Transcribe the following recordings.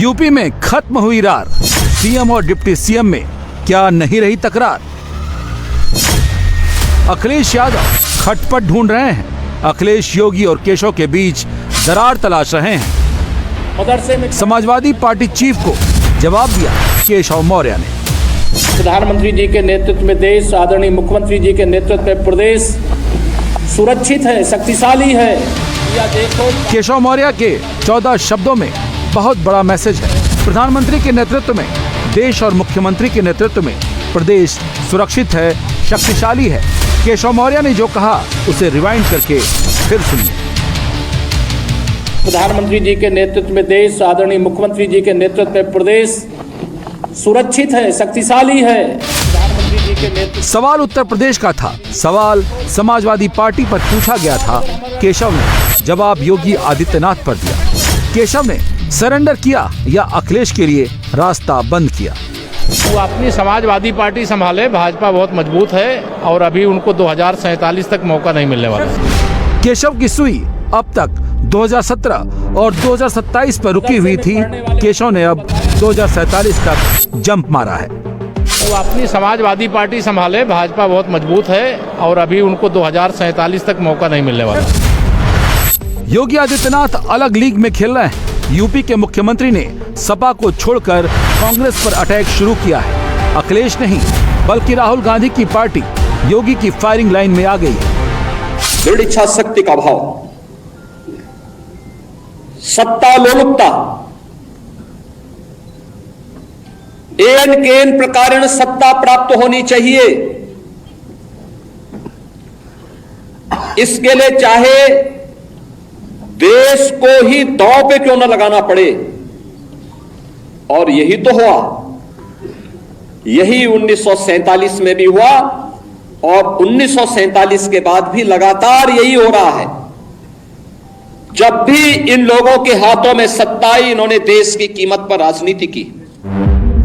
UP में खत्म हुई रार, सीएम और डिप्टी सीएम में क्या नहीं रही तकरार। अखिलेश यादव खटपट ढूंढ रहे हैं, अखिलेश योगी और केशव के बीच दरार तलाश रहे हैं। समाजवादी पार्टी चीफ को जवाब दिया केशव मौर्य ने। प्रधानमंत्री जी के नेतृत्व में देश, आदरणीय मुख्यमंत्री जी के नेतृत्व में प्रदेश सुरक्षित है, शक्तिशाली है। या देखो, केशव मौर्य के 14 शब्दों में बहुत बड़ा मैसेज है। प्रधानमंत्री के नेतृत्व में देश और मुख्यमंत्री के नेतृत्व में प्रदेश सुरक्षित है, शक्तिशाली है। केशव मौर्य ने जो कहा उसे रिवाइंड करके फिर सुनिए। प्रधानमंत्री जी के नेतृत्व में देश, आदरणीय मुख्यमंत्री जी के नेतृत्व में प्रदेश सुरक्षित है, शक्तिशाली है। प्रधानमंत्री जी के नेतृत्व। सवाल उत्तर प्रदेश का था। सवाल समाजवादी पार्टी पर पूछा गया था। केशव ने जवाब योगी आदित्यनाथ पर दिया। केशव ने सरेंडर किया या अखिलेश के लिए रास्ता बंद किया। वो अपनी समाजवादी पार्टी संभाले, भाजपा बहुत मजबूत है और अभी उनको 2047 तक मौका नहीं मिलने वाला। केशव की सुई अब तक 2017 और 2027 पर रुकी हुई थी। केशव ने अब 2047 तक जंप मारा है। वो अपनी समाजवादी पार्टी संभाले, भाजपा बहुत मजबूत है और अभी उनको 2047 तक मौका नहीं मिलने वाला। योगी आदित्यनाथ अलग लीग में खेल रहे हैं। यूपी के मुख्यमंत्री ने सपा को छोड़कर कांग्रेस पर अटैक शुरू किया है। अखिलेश नहीं बल्कि राहुल गांधी की पार्टी योगी की फायरिंग लाइन में आ गई है। दृढ़ इच्छा शक्ति का भाव, सत्ता लोलुपता, एन केन प्रकारेण सत्ता प्राप्त होनी चाहिए। इसके लिए चाहे देश को ही दांव पे क्यों न लगाना पड़े। और यही तो हुआ, यही 1947 में भी हुआ और 1947 के बाद भी लगातार यही हो रहा है। जब भी इन लोगों के हाथों में सत्ता आई, इन्होंने देश की कीमत पर राजनीति की।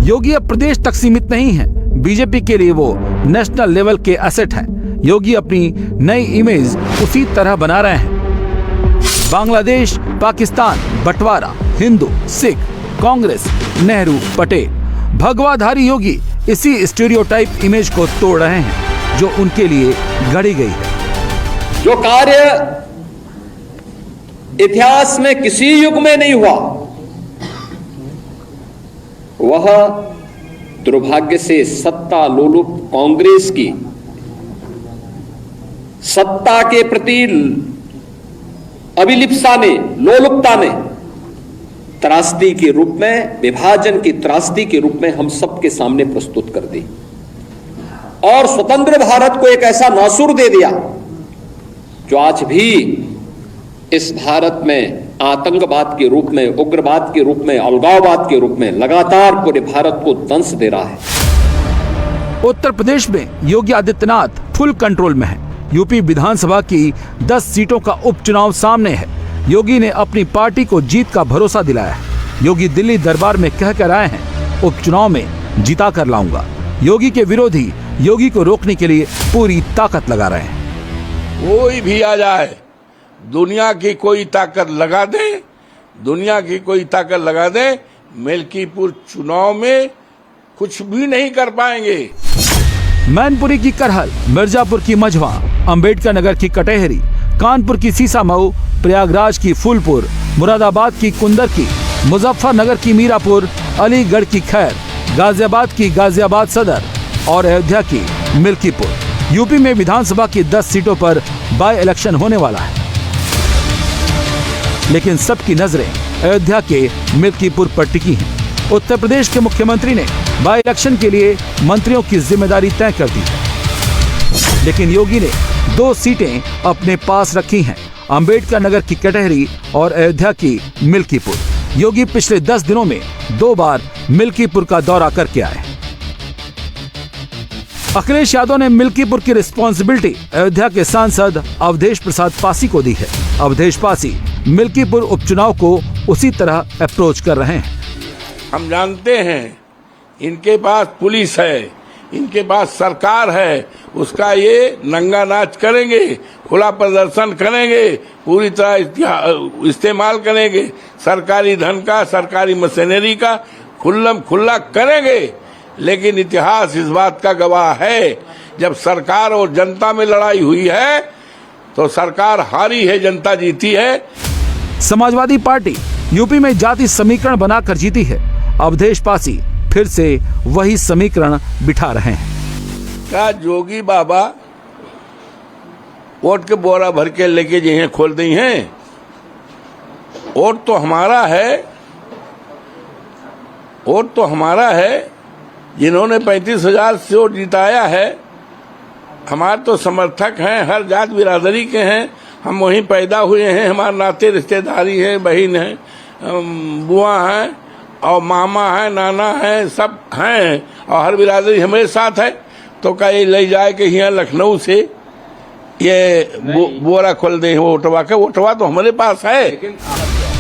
योगी अब प्रदेश तक सीमित नहीं है। बीजेपी के लिए वो नेशनल लेवल के एसेट हैं। योगी अपनी नई इमेज उसी तरह बना रहे हैं। बांग्लादेश, पाकिस्तान, बंटवारा, हिंदू, सिख, कांग्रेस, नेहरू, पटेल, भगवाधारी योगी इसी स्टीरियोटाइप इमेज को तोड़ रहे हैं जो उनके लिए गढ़ी गई है। जो कार्य इतिहास में किसी युग में नहीं हुआ, वह दुर्भाग्य से सत्ता लोलुप कांग्रेस की सत्ता के प्रति अभिलिप्सा ने, लोलुपता ने त्रासदी के रूप में, विभाजन की त्रासदी के रूप में हम सबके सामने प्रस्तुत कर दी और स्वतंत्र भारत को एक ऐसा नासूर दे दिया जो आज भी इस भारत में आतंकवाद के रूप में, उग्रवाद के रूप में, अलगाववाद के रूप में लगातार पूरे भारत को दंश दे रहा है। उत्तर प्रदेश में योगी आदित्यनाथ फुल कंट्रोल में है। यूपी विधानसभा की 10 सीटों का उपचुनाव सामने है। योगी ने अपनी पार्टी को जीत का भरोसा दिलाया है। योगी दिल्ली दरबार में कह कर आए हैं, उपचुनाव में जीता कर लाऊंगा। योगी के विरोधी योगी को रोकने के लिए पूरी ताकत लगा रहे हैं। कोई भी आ जाए, दुनिया की कोई ताकत लगा दे, दुनिया की कोई ताकत लगा दे, मिल्कीपुर चुनाव में कुछ भी नहीं कर पाएंगे। मैनपुरी की करहल, मिर्जापुर की मझवा, अंबेडकर नगर की कटेहरी, कानपुर की सीसामऊ, प्रयागराज की फूलपुर, मुरादाबाद की कुंदरकी, मुजफ्फरनगर की मीरापुर, अलीगढ़ की खैर, गाजियाबाद की गाजियाबाद सदर और अयोध्या की मिल्कीपुर। यूपी में विधानसभा की 10 सीटों पर बाय इलेक्शन होने वाला है, लेकिन सबकी नजरें अयोध्या के मिल्कीपुर पर टिकी हैं। उत्तर प्रदेश के मुख्यमंत्री ने बाय इलेक्शन के लिए मंत्रियों की जिम्मेदारी तय कर दी है, लेकिन योगी ने 2 सीटें अपने पास रखी हैं, अंबेडकर नगर की कटहरी और अयोध्या की मिल्कीपुर। योगी पिछले 10 दिनों में 2 बार मिल्कीपुर का दौरा करके आए। अखिलेश यादव ने मिल्कीपुर की रिस्पॉन्सिबिलिटी अयोध्या के सांसद अवधेश प्रसाद पासी को दी है। अवधेश पासी मिल्कीपुर उपचुनाव को उसी तरह अप्रोच कर रहे हैं। हम जानते हैं इनके पास पुलिस है, इनके पास सरकार है, उसका ये नंगा नाच करेंगे, खुला प्रदर्शन करेंगे, पूरी तरह इस्तेमाल करेंगे, सरकारी धन का, सरकारी मशीनरी का खुल्लम खुल्ला करेंगे। लेकिन इतिहास इस बात का गवाह है, जब सरकार और जनता में लड़ाई हुई है तो सरकार हारी है, जनता जीती है। समाजवादी पार्टी यूपी में जाति समीकरण बनाकर जीती है। अवधेश पासी फिर से वही समीकरण बिठा रहे हैं। क्या जोगी बाबा वोट के बोरा भर के लेके जिन्हें खोल दी हैं? वोट तो हमारा है, वोट तो हमारा है। जिन्होंने 35,000 से वोट जिताया है, हमारे तो समर्थक हैं, हर जात बिरादरी के हैं, हम वहीं पैदा हुए हैं, हमारे नाते रिश्तेदारी हैं, बहन हैं, बुआ हैं और मामा है, नाना है, सब हैं और हर बिरादरी हमारे साथ है। तो क्या ये ले जाए कि यहाँ लखनऊ से ये बोरा खोल दे वोटवा का? वोटवा तो हमारे पास है।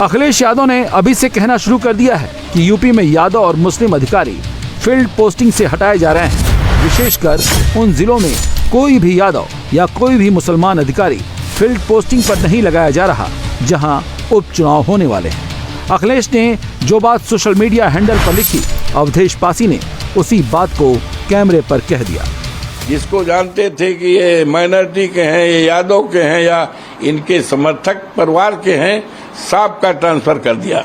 अखिलेश यादव ने अभी से कहना शुरू कर दिया है कि यूपी में यादव और मुस्लिम अधिकारी फील्ड पोस्टिंग से हटाए जा रहे हैं। विशेषकर उन जिलों में कोई भी यादव या कोई भी मुसलमान अधिकारी फील्ड पोस्टिंग पर नहीं लगाया जा रहा जहां उपचुनाव होने वाले हैं। अखिलेश ने जो बात सोशल मीडिया हैंडल पर लिखी, अवधेश पासी ने उसी बात को कैमरे पर कह दिया। जिसको जानते थे कि ये माइनॉरिटी के हैं, ये यादव के हैं या इनके समर्थक परिवार के हैं, सब का ट्रांसफर कर दिया।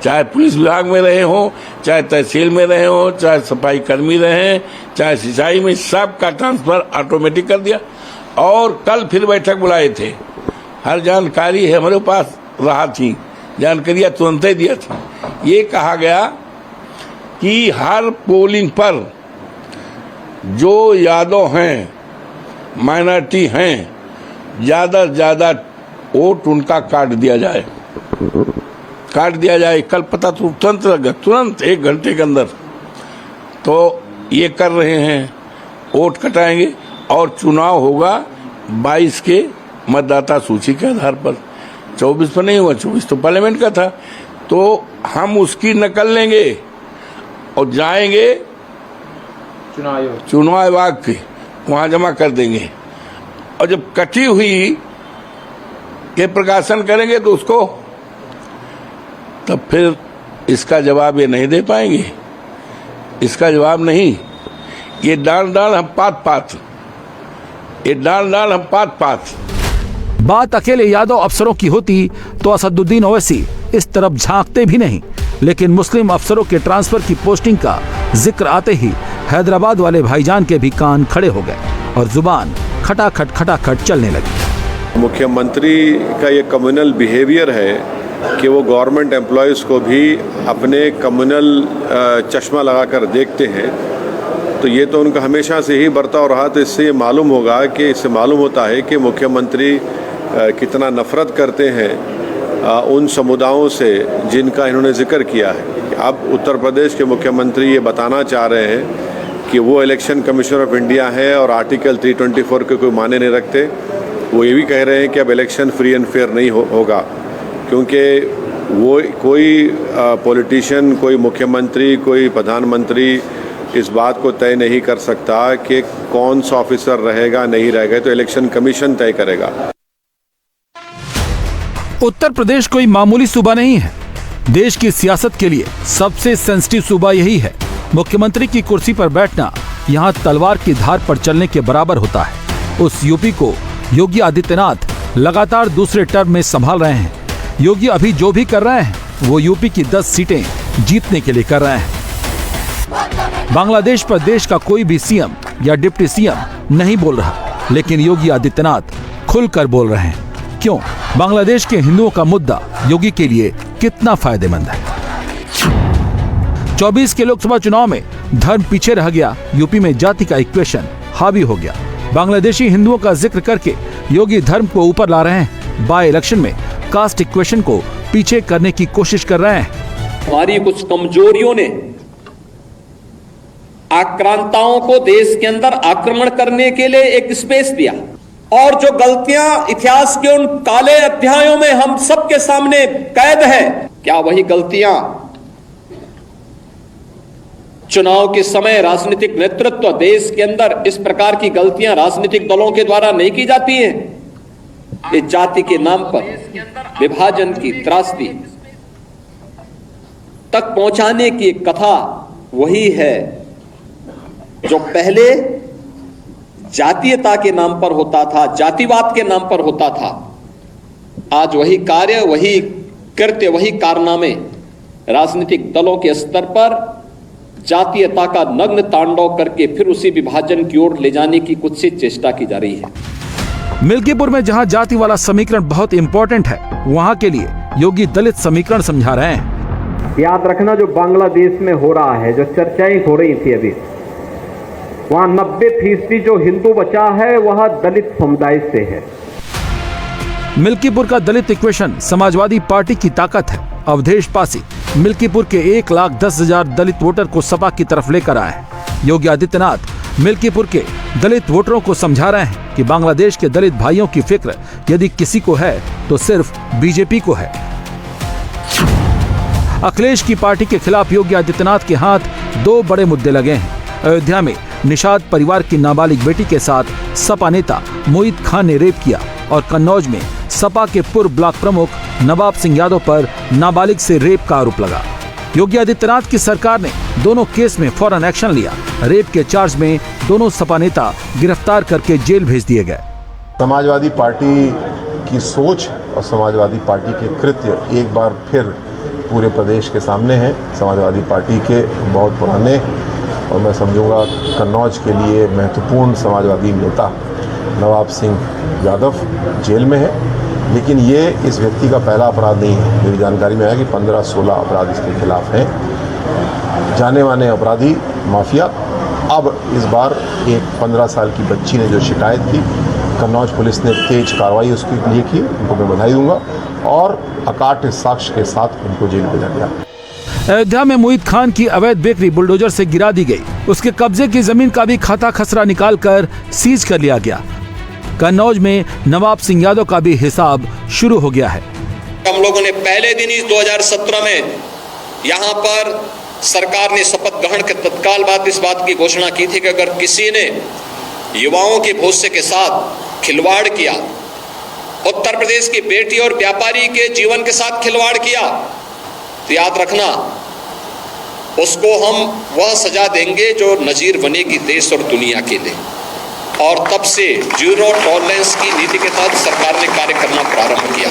चाहे पुलिस विभाग में रहे हों, चाहे तहसील में रहे हों, चाहे सफाई कर्मी रहे, चाहे सिंचाई में, सब का ट्रांसफर ऑटोमेटिक कर दिया। और कल फिर बैठक बुलाए थे, हर जानकारी है हमारे पास रहा थी, जानकारियां तुरंत ही दिया था। ये कहा गया कि हर पोलिंग पर जो यादव हैं, माइनॉरिटी हैं, ज़्यादा से ज़्यादा वोट उनका काट दिया जाए, काट दिया जाए। कल पता तो तुरंत लगा, तुरंत 1 घंटे के अंदर। तो ये कर रहे हैं, वोट कटाएंगे और चुनाव होगा 22 के मतदाता सूची के आधार पर। 24 पर नहीं हुआ, 24 तो पार्लियामेंट का था। तो हम उसकी नकल लेंगे और जाएंगे चुनाव आयोग के वहाँ जमा कर देंगे, और जब कटी हुई के प्रकाशन करेंगे तो उसको तब फिर इसका जवाब ये नहीं दे पाएंगे, इसका जवाब नहीं। ये डाल हम पात, ये डाल हम पात। बात अकेले यादव अफसरों की होती तो असदुद्दीन ओवैसी इस तरफ झांकते भी नहीं, लेकिन मुस्लिम अफसरों के ट्रांसफर की पोस्टिंग का जिक्र आते ही हैदराबाद वाले भाईजान के भी कान खड़े हो गए और जुबान खटाखट चलने लगी। मुख्यमंत्री का ये कम्युनल बिहेवियर है कि वो गवर्नमेंट एम्प्लॉयज़ को भी अपने कम्युनल चश्मा लगाकर देखते हैं। तो ये तो उनका हमेशा से ही बर्ताव रहा। तो इससे ये मालूम होगा कि इससे मालूम होता है कि मुख्यमंत्री कितना नफरत करते हैं उन समुदायों से जिनका इन्होंने जिक्र किया है। अब उत्तर प्रदेश के मुख्यमंत्री ये बताना चाह रहे हैं कि वो इलेक्शन कमीशन ऑफ इंडिया है और आर्टिकल 324 के कोई माने नहीं रखते। वो ये भी कह रहे हैं कि अब इलेक्शन फ्री एंड फेयर नहीं होगा, क्योंकि वो कोई पॉलिटिशियन, कोई मुख्यमंत्री, कोई प्रधानमंत्री इस बात को तय नहीं कर सकता कि कौन सा ऑफिसर रहेगा नहीं रहेगा, तो इलेक्शन कमीशन तय करेगा। उत्तर प्रदेश कोई मामूली सूबा नहीं है। देश की सियासत के लिए सबसे सेंसिटिव सूबा यही है। मुख्यमंत्री की कुर्सी पर बैठना यहाँ तलवार की धार पर चलने के बराबर होता है। उस यूपी को योगी आदित्यनाथ लगातार दूसरे टर्म में संभाल रहे हैं। योगी अभी जो भी कर रहे हैं वो यूपी की 10 सीटें जीतने के लिए कर रहे हैं। बांग्लादेश पर देश का कोई भी सीएम या डिप्टी सीएम नहीं बोल रहा, लेकिन योगी आदित्यनाथ खुलकर बोल रहे हैं। क्यों? बांग्लादेश के हिंदुओं का मुद्दा योगी के लिए कितना फायदेमंद है। 24 के लोकसभा चुनाव में धर्म पीछे रह गया, यूपी में जाति का इक्वेशन हावी हो गया। बांग्लादेशी हिंदुओं का जिक्र करके योगी धर्म को ऊपर ला रहे हैं। बाय इलेक्शन में कास्ट इक्वेशन को पीछे करने की कोशिश कर रहे हैं। हमारी कुछ कमजोरियों ने आक्रांताओं को देश के अंदर आक्रमण करने के लिए एक स्पेस दिया, और जो गलतियां इतिहास के उन काले अध्यायों में हम सबके सामने कैद है, क्या वही गलतियां चुनाव के समय राजनीतिक नेतृत्व देश के अंदर इस प्रकार की गलतियां राजनीतिक दलों के द्वारा नहीं की जाती हैं। ये जाति के नाम पर विभाजन की त्रासदी तक पहुंचाने की एक कथा वही है जो पहले जातीयता के नाम पर होता था, जातिवाद के नाम पर होता था। आज वही कार्य, वही कृत्य, वही कारनामे राजनीतिक दलों के स्तर पर जातीयता का नग्न तांडव करके फिर उसी विभाजन की ओर ले जाने की कुत्सित चेष्टा की जा रही है। मिल्कीपुर में जहां जाति वाला समीकरण बहुत इंपॉर्टेंट है, वहां के लिए योगी दलित समीकरण समझा रहे हैं। याद रखना, जो बांग्लादेश में हो रहा है, जो चर्चाएं हो रही थी अभी, वहां 90% जो हिंदू बचा है वह दलित समुदाय से है। मिल्कीपुर का दलित इक्वेशन समाजवादी पार्टी की ताकत है। अवधेश पासी मिल्कीपुर के 1,10,000 दलित वोटर को सपा की तरफ लेकर आए हैं। योगी आदित्यनाथ मिल्कीपुर के दलित वोटरों को समझा रहे हैं कि बांग्लादेश के दलित भाइयों की फिक्र यदि किसी को है तो सिर्फ बीजेपी को है। अखिलेश की पार्टी के खिलाफ योगी आदित्यनाथ के हाथ 2 बड़े मुद्दे लगे हैं। अयोध्या में निषाद परिवार की नाबालिग बेटी के साथ सपा नेता मोहित खान ने रेप किया और कन्नौज में सपा के पूर्व ब्लॉक प्रमुख नवाब सिंह यादव पर नाबालिग से रेप का आरोप लगा। योगी आदित्यनाथ की सरकार ने दोनों केस में फौरन एक्शन लिया। रेप के चार्ज में दोनों सपा नेता गिरफ्तार करके जेल भेज दिए गए। समाजवादी पार्टी की सोच और समाजवादी पार्टी के कृत्य एक बार फिर पूरे प्रदेश के सामने हैं। समाजवादी पार्टी के बहुत पुराने और मैं समझूंगा कन्नौज के लिए महत्वपूर्ण समाजवादी नेता नवाब सिंह यादव जेल में है, लेकिन ये इस व्यक्ति का पहला अपराध नहीं है। मेरी जानकारी में आया कि 15-16 अपराध इसके खिलाफ हैं। जाने माने अपराधी, माफिया। अब इस बार एक 15 साल की बच्ची ने जो शिकायत की, कन्नौज पुलिस ने तेज कार्रवाई उसके लिए की, उनको मैं बधाई दूंगा, और अकाट्य साक्ष्य के साथ उनको जेल भेजा गया। अयोध्या में मोहित खान की अवैध बेकरी बुलडोजर से गिरा दी गई। उसके कब्जे की जमीन का भी खाता खसरा निकालकर सीज कर लिया गया। कन्नौज में नवाब सिंह यादव का भी हिसाब शुरू हो गया है। हम लोगों ने पहले दिन ही 2017 में यहाँ पर सरकार ने शपथ ग्रहण के तत्काल बाद इस बात की घोषणा की थी कि अगर किसी ने युवाओं के भविष्य के साथ खिलवाड़ किया, उत्तर प्रदेश की बेटी और व्यापारी के जीवन के साथ खिलवाड़ किया, तो याद रखना उसको हम वह सजा देंगे जो नजीर बनेगी देश और दुनिया के लिए। और तब से जीरो टॉलरेंस की नीति के तहत सरकार ने कार्य करना प्रारंभ किया।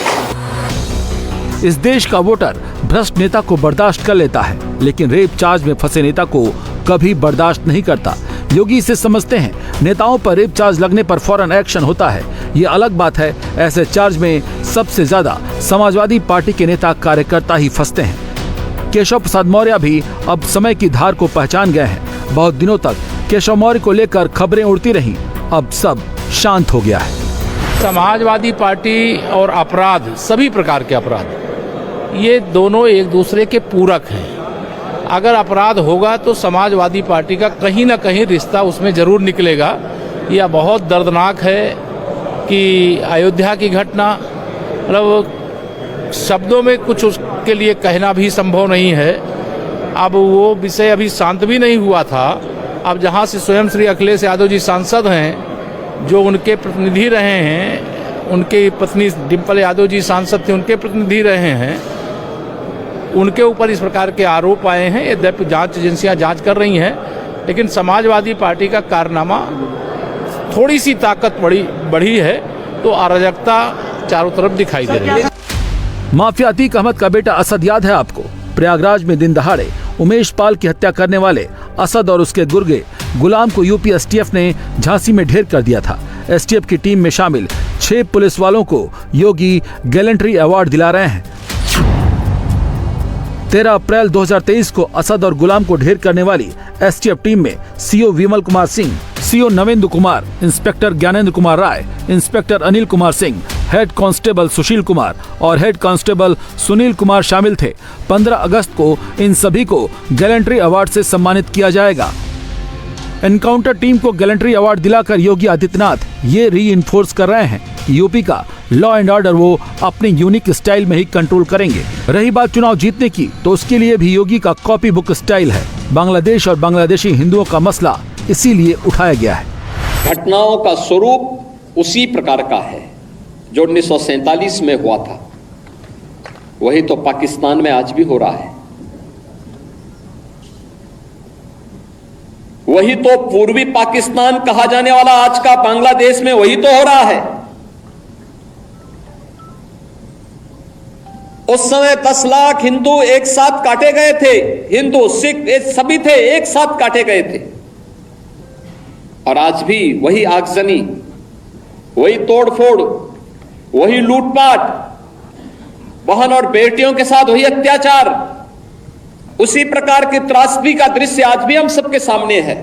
इस देश का वोटर भ्रष्ट नेता को बर्दाश्त कर लेता है, लेकिन रेप चार्ज में फंसे नेता को कभी बर्दाश्त नहीं करता। योगी इसे समझते हैं। नेताओं पर रेप चार्ज लगने पर फौरन एक्शन होता है, ये अलग बात है। ऐसे चार्ज में सबसे ज्यादा समाजवादी पार्टी के नेता कार्यकर्ता ही फंसते हैं। केशव प्रसाद मौर्य भी अब समय की धार को पहचान गए हैं। बहुत दिनों तक केशव मौर्य को लेकर खबरें उड़ती रहीं, अब सब शांत हो गया है। समाजवादी पार्टी और अपराध, सभी प्रकार के अपराध, ये दोनों एक दूसरे के पूरक हैं। अगर अपराध होगा तो समाजवादी पार्टी का कहीं ना कहीं रिश्ता उसमें जरूर निकलेगा। यह बहुत दर्दनाक है कि अयोध्या की घटना, मतलब शब्दों में कुछ उसके लिए कहना भी संभव नहीं है। अब वो विषय अभी शांत भी नहीं हुआ था। अब जहाँ से स्वयं श्री अखिलेश यादव जी सांसद हैं, जो उनके प्रतिनिधि रहे हैं, उनके पत्नी डिम्पल यादव जी सांसद थे, उनके प्रतिनिधि रहे हैं, उनके ऊपर इस प्रकार के आरोप आए हैं। यद्यपि जांच एजेंसियां जांच कर रही हैं, लेकिन समाजवादी पार्टी का कारनामा थोड़ी सी ताकत बढ़ी है तो अराजकता चारों तरफ दिखाई दे रही है। माफिया अतीक अहमद का बेटा असद याद है आपको? प्रयागराज में दिन दहाड़े उमेश पाल की हत्या करने वाले असद और उसके गुर्गे गुलाम को यूपी एसटीएफ ने झांसी में ढेर कर दिया था। एसटीएफ की टीम में शामिल 6 पुलिस वालों को योगी गैलेंट्री अवार्ड दिला रहे हैं। 13 अप्रैल 2023 को असद और गुलाम को ढेर करने वाली एसटीएफ टीम में CO Vimal Kumar Singh, CO Navendra Kumar, inspector Gyanendra Kumar Rai, inspector Anil Kumar Singh, head constable Sushil Kumar और हेड कांस्टेबल सुनील कुमार शामिल थे। 15 अगस्त को इन सभी को गैलेंट्री अवार्ड से सम्मानित किया जाएगा। एनकाउंटर टीम को गैलेंट्री अवार्ड दिलाकर योगी आदित्यनाथ ये रीइंफोर्स कर रहे हैं कि यूपी का लॉ एंड ऑर्डर वो अपने यूनिक स्टाइल में ही कंट्रोल करेंगे। रही बात चुनाव जीतने की, तो उसके लिए भी योगी का कॉपी बुक स्टाइल है। बांग्लादेश और बांग्लादेशी हिंदुओं का मसला इसीलिए उठाया गया है। घटनाओं का स्वरूप उसी प्रकार का है जो 1947 में हुआ था, वही तो पाकिस्तान में आज भी हो रहा है। वही तो पूर्वी पाकिस्तान कहा जाने वाला आज का बांग्लादेश में वही तो हो रहा है। उस समय 10 लाख हिंदू एक साथ काटे गए थे, हिंदू सिख सभी थे, एक साथ काटे गए थे। और आज भी वही आगजनी, वही तोड़फोड़, वही लूटपाट, बहन और बेटियों के साथ वही अत्याचार, उसी प्रकार की त्रासदी का दृश्य आज भी हम सबके सामने है।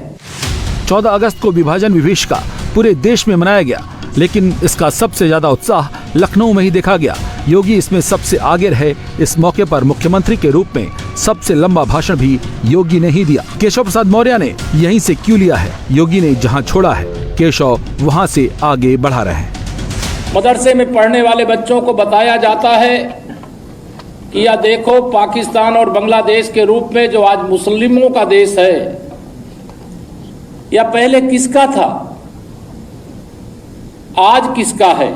14 अगस्त को विभाजन विभीषिका पूरे देश में मनाया गया, लेकिन इसका सबसे ज्यादा उत्साह लखनऊ में ही देखा गया। योगी इसमें सबसे आगे रहे। इस मौके पर मुख्यमंत्री के रूप में सबसे लंबा भाषण भी योगी ने ही दिया। केशव प्रसाद मौर्य ने यहीं से क्यों लिया है? योगी ने जहां छोड़ा है, केशव वहां से आगे बढ़ा रहे हैं। मदरसे में पढ़ने वाले बच्चों को बताया जाता है कि या देखो, पाकिस्तान और बांग्लादेश के रूप में जो आज मुस्लिमों का देश है, या पहले किसका था, आज किसका है।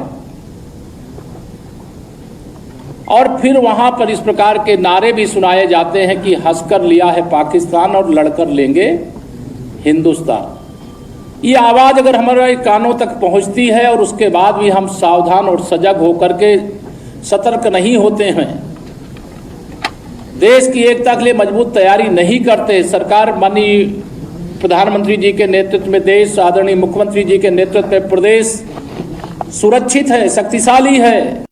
और फिर वहां पर इस प्रकार के नारे भी सुनाए जाते हैं कि हंसकर लिया है पाकिस्तान और लड़कर लेंगे हिंदुस्तान। ये आवाज अगर हमारे कानों तक पहुंचती है और उसके बाद भी हम सावधान और सजग होकर के सतर्क नहीं होते हैं, देश की एकता के लिए मजबूत तैयारी नहीं करते, सरकार माननीय प्रधानमंत्री जी के नेतृत्व में देश, आदरणीय मुख्यमंत्री जी के नेतृत्व में प्रदेश सुरक्षित है, शक्तिशाली है।